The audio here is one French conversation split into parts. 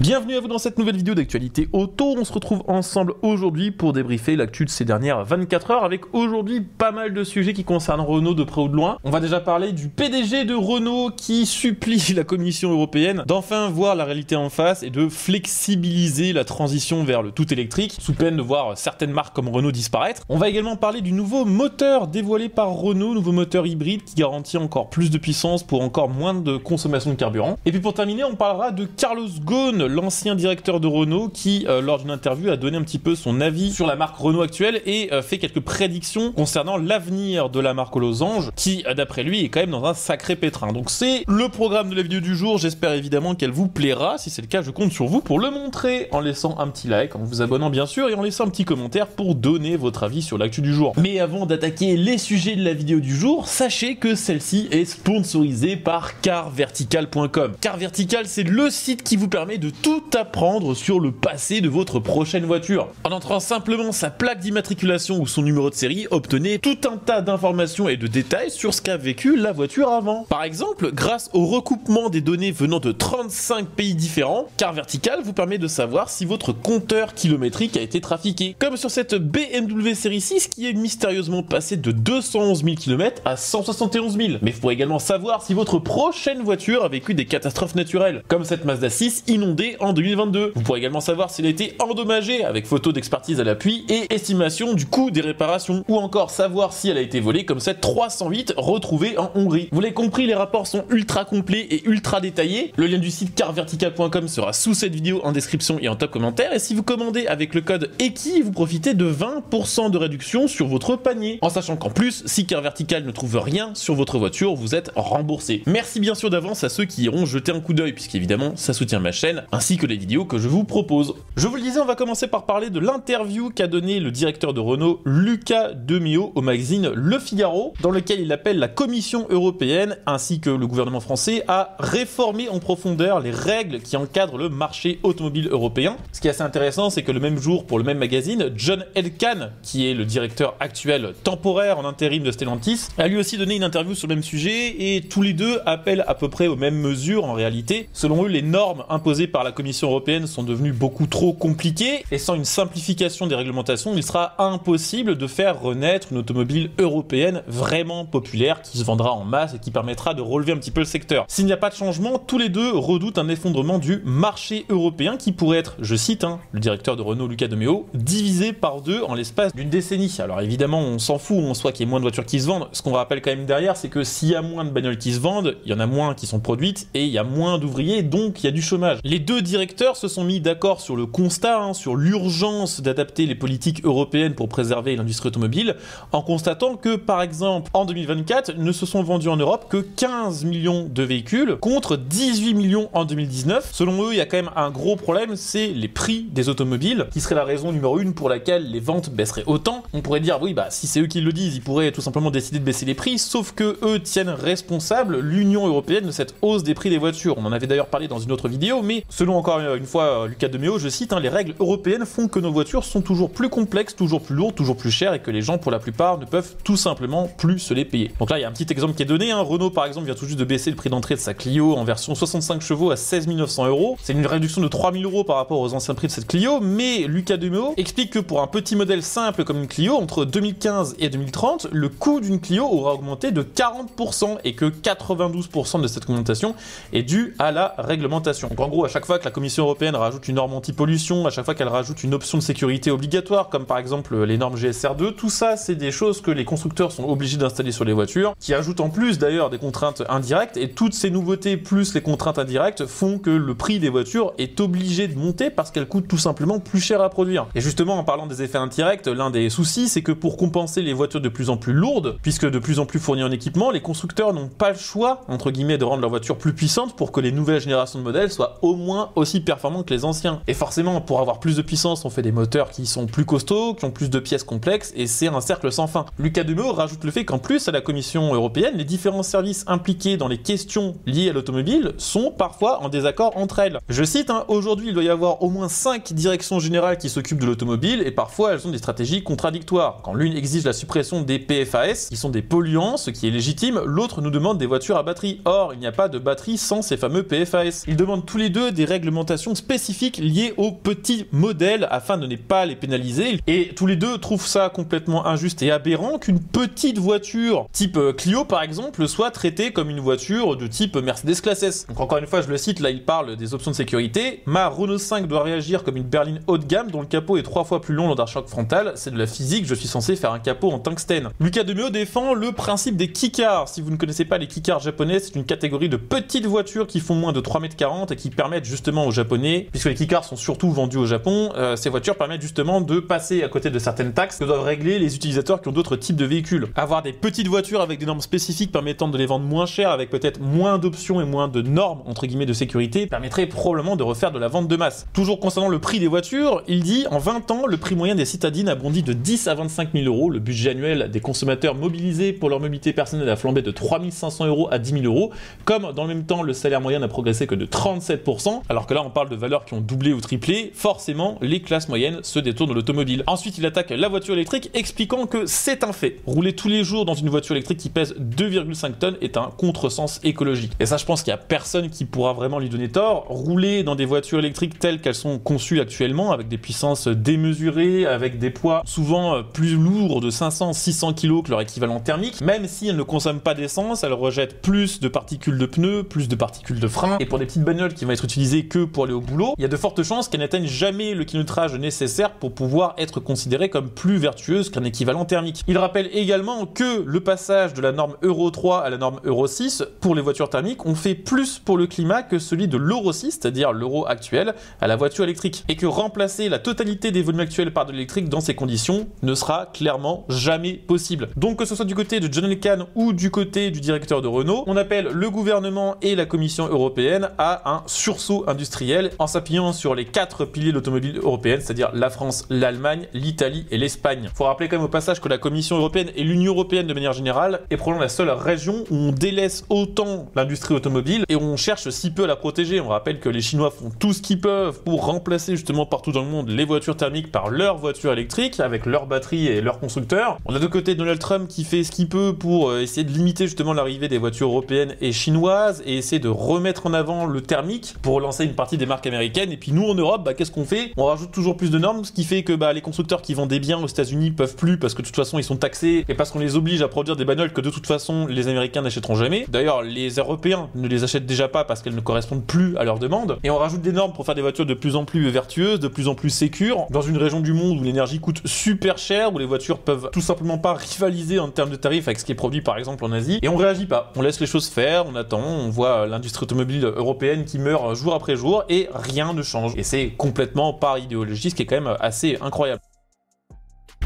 Bienvenue à vous dans cette nouvelle vidéo d'actualité auto. On se retrouve ensemble aujourd'hui pour débriefer l'actu de ces dernières 24 heures avec aujourd'hui pas mal de sujets qui concernent Renault de près ou de loin. On va déjà parler du PDG de Renault qui supplie la Commission européenne d'enfin voir la réalité en face et de flexibiliser la transition vers le tout électrique sous peine de voir certaines marques comme Renault disparaître. On va également parler du nouveau moteur dévoilé par Renault, nouveau moteur hybride qui garantit encore plus de puissance pour encore moins de consommation de carburant. Et puis pour terminer, on parlera de Carlos Ghosn, l'ancien directeur de Renault qui, lors d'une interview, a donné un petit peu son avis sur la marque Renault actuelle et fait quelques prédictions concernant l'avenir de la marque aux losanges qui, d'après lui, est quand même dans un sacré pétrin. Donc c'est le programme de la vidéo du jour, j'espère évidemment qu'elle vous plaira. Si c'est le cas, je compte sur vous pour le montrer en laissant un petit like, en vous abonnant bien sûr et en laissant un petit commentaire pour donner votre avis sur l'actu du jour. Mais avant d'attaquer les sujets de la vidéo du jour, sachez que celle-ci est sponsorisée par carvertical.com. Carvertical, c'est le site qui vous permet de tout apprendre sur le passé de votre prochaine voiture. En entrant simplement sa plaque d'immatriculation ou son numéro de série, obtenez tout un tas d'informations et de détails sur ce qu'a vécu la voiture avant. Par exemple, grâce au recoupement des données venant de 35 pays différents, Carvertical vous permet de savoir si votre compteur kilométrique a été trafiqué. Comme sur cette BMW série 6 qui est mystérieusement passée de 211 000 km à 171 000. Mais vous pourrez également savoir si votre prochaine voiture a vécu des catastrophes naturelles, comme cette Mazda 6 inondée en 2022. Vous pourrez également savoir s'il a été endommagé avec photos d'expertise à l'appui et estimation du coût des réparations, ou encore savoir si elle a été volée comme cette 308 retrouvée en Hongrie. Vous l'avez compris, les rapports sont ultra complets et ultra détaillés. Le lien du site carvertical.com sera sous cette vidéo en description et en top commentaire, et si vous commandez avec le code EKI, vous profitez de 20% de réduction sur votre panier. En sachant qu'en plus, si Carvertical ne trouve rien sur votre voiture, vous êtes remboursé. Merci bien sûr d'avance à ceux qui iront jeter un coup d'œil, puisqu'évidemment ça soutient ma chaîne, ainsi que les vidéos que je vous propose. Je vous le disais, on va commencer par parler de l'interview qu'a donné le directeur de Renault, Luca de Meo, au magazine Le Figaro, dans lequel il appelle la Commission européenne, ainsi que le gouvernement français, à réformer en profondeur les règles qui encadrent le marché automobile européen. Ce qui est assez intéressant, c'est que le même jour, pour le même magazine, John Elkann, qui est le directeur actuel temporaire en intérim de Stellantis, a lui aussi donné une interview sur le même sujet, et tous les deux appellent à peu près aux mêmes mesures en réalité. Selon eux, les normes imposées par la Commission européenne sont devenues beaucoup trop compliquées, et sans une simplification des réglementations, il sera impossible de faire renaître une automobile européenne vraiment populaire qui se vendra en masse et qui permettra de relever un petit peu le secteur. S'il n'y a pas de changement, tous les deux redoutent un effondrement du marché européen qui pourrait être, je cite, le directeur de Renault Luca de Meo, divisé par deux en l'espace d'une décennie. Alors évidemment, on s'en fout en soi qu'il y ait moins de voitures qui se vendent. Ce qu'on rappelle quand même derrière, c'est que s'il y a moins de bagnoles qui se vendent, il y en a moins qui sont produites et il y a moins d'ouvriers, donc il y a du chômage. Les deux directeurs se sont mis d'accord sur le constat, sur l'urgence d'adapter les politiques européennes pour préserver l'industrie automobile, en constatant que, par exemple, en 2024, ne se sont vendus en Europe que 15 millions de véhicules, contre 18 millions en 2019. Selon eux, il y a quand même un gros problème, c'est les prix des automobiles, qui serait la raison numéro 1 pour laquelle les ventes baisseraient autant. On pourrait dire, oui, si c'est eux qui le disent, ils pourraient tout simplement décider de baisser les prix, sauf que eux tiennent responsable l'Union européenne de cette hausse des prix des voitures. On en avait d'ailleurs parlé dans une autre vidéo, mais selon encore une fois Luca de Meo, je cite, les règles européennes font que nos voitures sont toujours plus complexes, toujours plus lourdes, toujours plus chères, et que les gens, pour la plupart, ne peuvent tout simplement plus se les payer. Donc là, il y a un petit exemple qui est donné. Renault, par exemple, vient tout juste de baisser le prix d'entrée de sa Clio en version 65 chevaux à 16 900 €. C'est une réduction de 3 000 € par rapport aux anciens prix de cette Clio, mais Luca de Meo explique que pour un petit modèle simple comme une Clio, entre 2015 et 2030, le coût d'une Clio aura augmenté de 40% et que 92% de cette augmentation est due à la réglementation. Donc en gros, à chaque fois que la Commission européenne rajoute une norme anti-pollution, à chaque fois qu'elle rajoute une option de sécurité obligatoire, comme par exemple les normes GSR2, tout ça, c'est des choses que les constructeurs sont obligés d'installer sur les voitures, qui ajoutent en plus d'ailleurs des contraintes indirectes, et toutes ces nouveautés plus les contraintes indirectes font que le prix des voitures est obligé de monter parce qu'elles coûtent tout simplement plus cher à produire. Et justement, en parlant des effets indirects, l'un des soucis, c'est que pour compenser les voitures de plus en plus lourdes, puisque de plus en plus fournies en équipement, les constructeurs n'ont pas le choix, entre guillemets, de rendre leur voiture plus puissante pour que les nouvelles générations de modèles soient au moins aussi performantes que les anciens. Et forcément, pour avoir plus de puissance, on fait des moteurs qui sont plus costauds, qui ont plus de pièces complexes, et c'est un cercle sans fin. Luca de Meo rajoute le fait qu'en plus, à la Commission européenne, les différents services impliqués dans les questions liées à l'automobile sont parfois en désaccord entre elles. Je cite, aujourd'hui, il doit y avoir au moins 5 directions générales qui s'occupent de l'automobile, et parfois elles ont des stratégies contradictoires. Quand l'une exige la suppression des PFAS, qui sont des polluants, ce qui est légitime, l'autre nous demande des voitures à batterie. Or, il n'y a pas de batterie sans ces fameux PFAS. Ils demandent tous les deux des réglementations spécifiques liées aux petits modèles afin de ne pas les pénaliser. Et tous les deux trouvent ça complètement injuste et aberrant qu'une petite voiture type Clio par exemple soit traitée comme une voiture de type Mercedes Classe S. Donc encore une fois, je le cite, là il parle des options de sécurité. Ma Renault 5 doit réagir comme une berline haut de gamme dont le capot est 3 fois plus long lors d'un choc frontal. C'est de la physique, je suis censé faire un capot en tungstène. Lucas Demeo défend le principe des keycars. Si vous ne connaissez pas les keycars japonais, c'est une catégorie de petites voitures qui font moins de 3,40 m et qui permettent justement aux japonais, puisque les keycars sont surtout vendus au Japon, ces voitures permettent justement de passer à côté de certaines taxes que doivent régler les utilisateurs qui ont d'autres types de véhicules. Avoir des petites voitures avec des normes spécifiques permettant de les vendre moins cher avec peut-être moins d'options et moins de normes entre guillemets de sécurité permettrait probablement de refaire de la vente de masse. Toujours concernant le prix des voitures, il dit en 20 ans, le prix moyen des citadines a bondi de 10 à 25 000 euros. Le budget annuel des consommateurs mobilisés pour leur mobilité personnelle a flambé de 3 500 euros à 10 000 euros. Comme dans le même temps, le salaire moyen n'a progressé que de 37%, alors que là on parle de valeurs qui ont doublé ou triplé, forcément les classes moyennes se détournent de l'automobile. Ensuite, il attaque la voiture électrique, expliquant que c'est un fait. Rouler tous les jours dans une voiture électrique qui pèse 2,5 tonnes est un contresens écologique. Et ça, je pense qu'il n'y a personne qui pourra vraiment lui donner tort. Rouler dans des voitures électriques telles qu'elles sont conçues actuellement, avec des puissances démesurées, avec des poids souvent plus lourds de 500-600 kg que leur équivalent thermique, même si elles ne consomment pas d'essence, elles rejettent plus de particules de pneus, plus de particules de frein. Et pour des petites bagnoles qui vont être utilisées que pour aller au boulot, il y a de fortes chances qu'elles n'atteignent jamais le kilométrage nécessaire pour pouvoir être considérées comme plus vertueuses qu'un équivalent thermique. Il rappelle également que le passage de la norme Euro 3 à la norme Euro 6 pour les voitures thermiques ont fait plus pour le climat que celui de l'Euro 6, c'est-à-dire l'euro actuel, à la voiture électrique. Et que remplacer la totalité des volumes actuels par de l'électrique dans ces conditions ne sera clairement jamais possible. Donc que ce soit du côté de John Elkann ou du côté du directeur de Renault, on appelle le gouvernement et la Commission européenne à un sursaut industriel en s'appuyant sur les 4 piliers de l'automobile européenne, c'est-à-dire la France, l'Allemagne, l'Italie et l'Espagne. Faut rappeler quand même au passage que la Commission européenne et l'Union européenne de manière générale est probablement la seule région où on délaisse autant l'industrie automobile et où on cherche si peu à la protéger. On rappelle que les Chinois font tout ce qu'ils peuvent pour remplacer justement partout dans le monde les voitures thermiques par leurs voitures électriques avec leurs batteries et leurs constructeurs. On a de côté Donald Trump qui fait ce qu'il peut pour essayer de limiter justement l'arrivée des voitures européennes et chinoises et essayer de remettre en avant le thermique pour relancer une partie des marques américaines. Et puis nous en Europe, qu'est-ce qu'on fait? On rajoute toujours plus de normes, ce qui fait que les constructeurs qui vendent des biens aux États-Unis peuvent plus parce que de toute façon ils sont taxés et parce qu'on les oblige à produire des bagnoles que de toute façon les Américains n'achèteront jamais. D'ailleurs, les Européens ne les achètent déjà pas parce qu'elles ne correspondent plus à leurs demandes. Et on rajoute des normes pour faire des voitures de plus en plus vertueuses, de plus en plus sécures, dans une région du monde où l'énergie coûte super cher, où les voitures peuvent tout simplement pas rivaliser en termes de tarifs avec ce qui est produit par exemple en Asie. Et on réagit pas, on laisse les choses faire, on attend, on voit l'industrie automobile européenne qui meurt jour après jour et rien ne change. Et c'est complètement par idéologie, ce qui est quand même assez incroyable.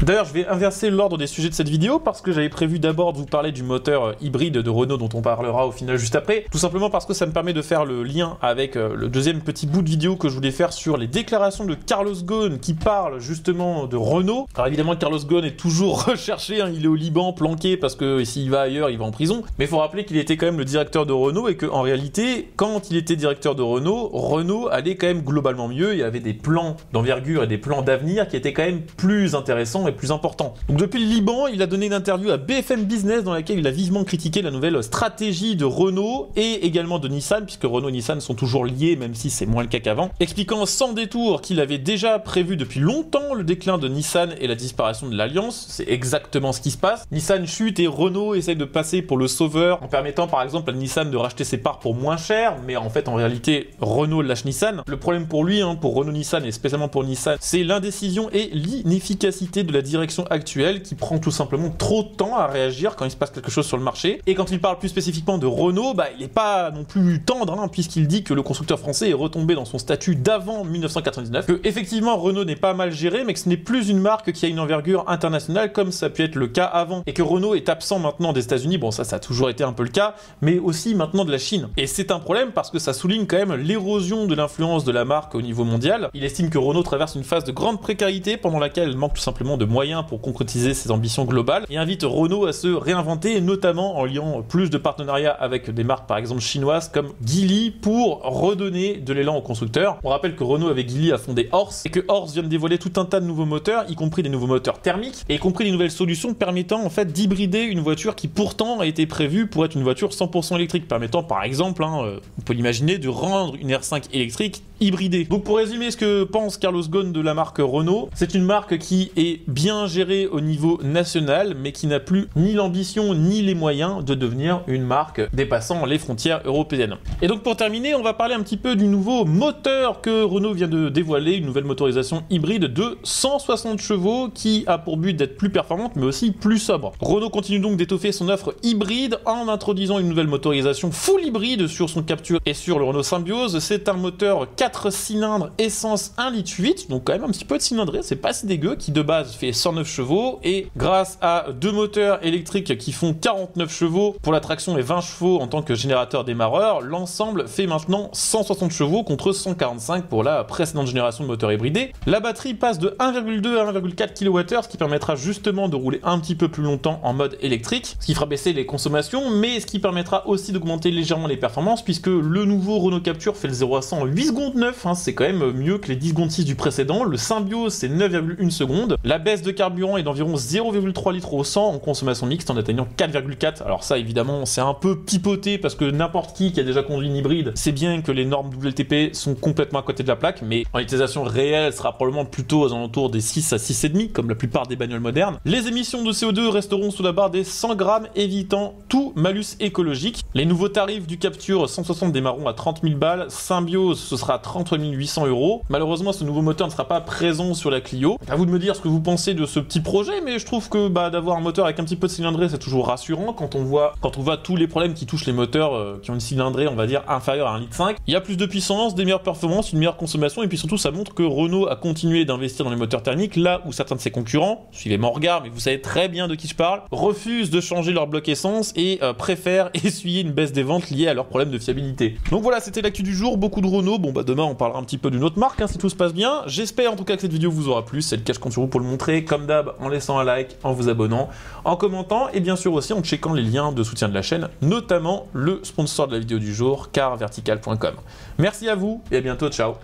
D'ailleurs, je vais inverser l'ordre des sujets de cette vidéo parce que j'avais prévu d'abord de vous parler du moteur hybride de Renault dont on parlera au final juste après, tout simplement parce que ça me permet de faire le lien avec le deuxième petit bout de vidéo que je voulais faire sur les déclarations de Carlos Ghosn qui parle justement de Renault. Alors évidemment, Carlos Ghosn est toujours recherché, il est au Liban planqué parce que s'il va ailleurs, il va en prison, mais il faut rappeler qu'il était quand même le directeur de Renault et qu'en réalité, quand il était directeur de Renault, Renault allait quand même globalement mieux, il y avait des plans d'envergure et des plans d'avenir qui étaient quand même plus intéressants et plus important. Donc depuis le Liban, il a donné une interview à BFM Business dans laquelle il a vivement critiqué la nouvelle stratégie de Renault et également de Nissan, puisque Renault et Nissan sont toujours liés, même si c'est moins le cas qu'avant, expliquant sans détour qu'il avait déjà prévu depuis longtemps le déclin de Nissan et la disparition de l'alliance. C'est exactement ce qui se passe. Nissan chute et Renault essaye de passer pour le sauveur en permettant par exemple à Nissan de racheter ses parts pour moins cher, mais en fait en réalité Renault lâche Nissan. Le problème pour lui, pour Renault Nissan et spécialement pour Nissan, c'est l'indécision et l'inefficacité de la direction actuelle qui prend tout simplement trop de temps à réagir quand il se passe quelque chose sur le marché. Et quand il parle plus spécifiquement de Renault, il n'est pas non plus tendre, puisqu'il dit que le constructeur français est retombé dans son statut d'avant 1999, que effectivement Renault n'est pas mal géré, mais que ce n'est plus une marque qui a une envergure internationale comme ça a pu être le cas avant, et que Renault est absent maintenant des États-Unis, bon ça a toujours été un peu le cas, mais aussi maintenant de la Chine. Et c'est un problème parce que ça souligne quand même l'érosion de l'influence de la marque au niveau mondial. Il estime que Renault traverse une phase de grande précarité pendant laquelle elle manque tout simplement de moyens pour concrétiser ses ambitions globales et invite Renault à se réinventer, notamment en liant plus de partenariats avec des marques par exemple chinoises comme Geely pour redonner de l'élan aux constructeurs. On rappelle que Renault avec Geely a fondé Horse et que Horse vient de dévoiler tout un tas de nouveaux moteurs, y compris des nouveaux moteurs thermiques et y compris des nouvelles solutions permettant en fait d'hybrider une voiture qui pourtant a été prévue pour être une voiture 100% électrique, permettant par exemple, on peut l'imaginer, de rendre une R5 électrique hybridée. Donc pour résumer ce que pense Carlos Ghosn de la marque Renault, c'est une marque qui est bien gérée au niveau national, mais qui n'a plus ni l'ambition ni les moyens de devenir une marque dépassant les frontières européennes. Et donc pour terminer, on va parler un petit peu du nouveau moteur que Renault vient de dévoiler, une nouvelle motorisation hybride de 160 chevaux qui a pour but d'être plus performante mais aussi plus sobre. Renault continue donc d'étoffer son offre hybride en introduisant une nouvelle motorisation full hybride sur son Captur et sur le Renault Symbiose. C'est un moteur 4 cylindres essence 1,8 litre, donc quand même un petit peu de cylindrée, c'est pas si dégueu, qui de base fait 109 chevaux et grâce à deux moteurs électriques qui font 49 chevaux pour la traction et 20 chevaux en tant que générateur démarreur, l'ensemble fait maintenant 160 chevaux contre 145 pour la précédente génération de moteurs hybridés. La batterie passe de 1,2 à 1,4 kWh, ce qui permettra justement de rouler un petit peu plus longtemps en mode électrique, ce qui fera baisser les consommations, mais ce qui permettra aussi d'augmenter légèrement les performances, puisque le nouveau Renault Captur fait le 0 à 100 en 8 secondes 9, c'est quand même mieux que les 10 secondes 6 du précédent. Le Symbiose c'est 9,1 secondes. La baisse de carburant est d'environ 0,3 litres au 100 en consommation mixte en atteignant 4,4. Alors ça évidemment c'est un peu pipoté parce que n'importe qui a déjà conduit une hybride sait bien que les normes WLTP sont complètement à côté de la plaque, mais en utilisation réelle elle sera probablement plutôt aux alentours des 6 à 6,5 comme la plupart des bagnoles modernes. Les émissions de CO2 resteront sous la barre des 100 grammes, évitant tout malus écologique. Les nouveaux tarifs du Captur 160 démarreront à 30 000 balles, Symbiose ce sera 33 800 €. Malheureusement ce nouveau moteur ne sera pas présent sur la Clio. À vous de me dire ce que vous pensez de ce petit projet, mais je trouve que d'avoir un moteur avec un petit peu de cylindrée c'est toujours rassurant quand on voit tous les problèmes qui touchent les moteurs qui ont une cylindrée on va dire inférieure à 1,5 litre. Il y a plus de puissance, des meilleures performances, une meilleure consommation et puis surtout ça montre que Renault a continué d'investir dans les moteurs thermiques là où certains de ses concurrents, suivez mon regard mais vous savez très bien de qui je parle, refusent de changer leur bloc essence et préfèrent essuyer une baisse des ventes liée à leurs problèmes de fiabilité. Donc voilà, c'était l'actu du jour, beaucoup de Renault. Bon demain on parlera un petit peu d'une autre marque si tout se passe bien. J'espère en tout cas que cette vidéo vous aura plu, c'est le cas, je compte sur vous pour le montrer, comme d'hab en laissant un like, en vous abonnant, en commentant et bien sûr aussi en checkant les liens de soutien de la chaîne, notamment le sponsor de la vidéo du jour, carvertical.com. Merci à vous et à bientôt, ciao.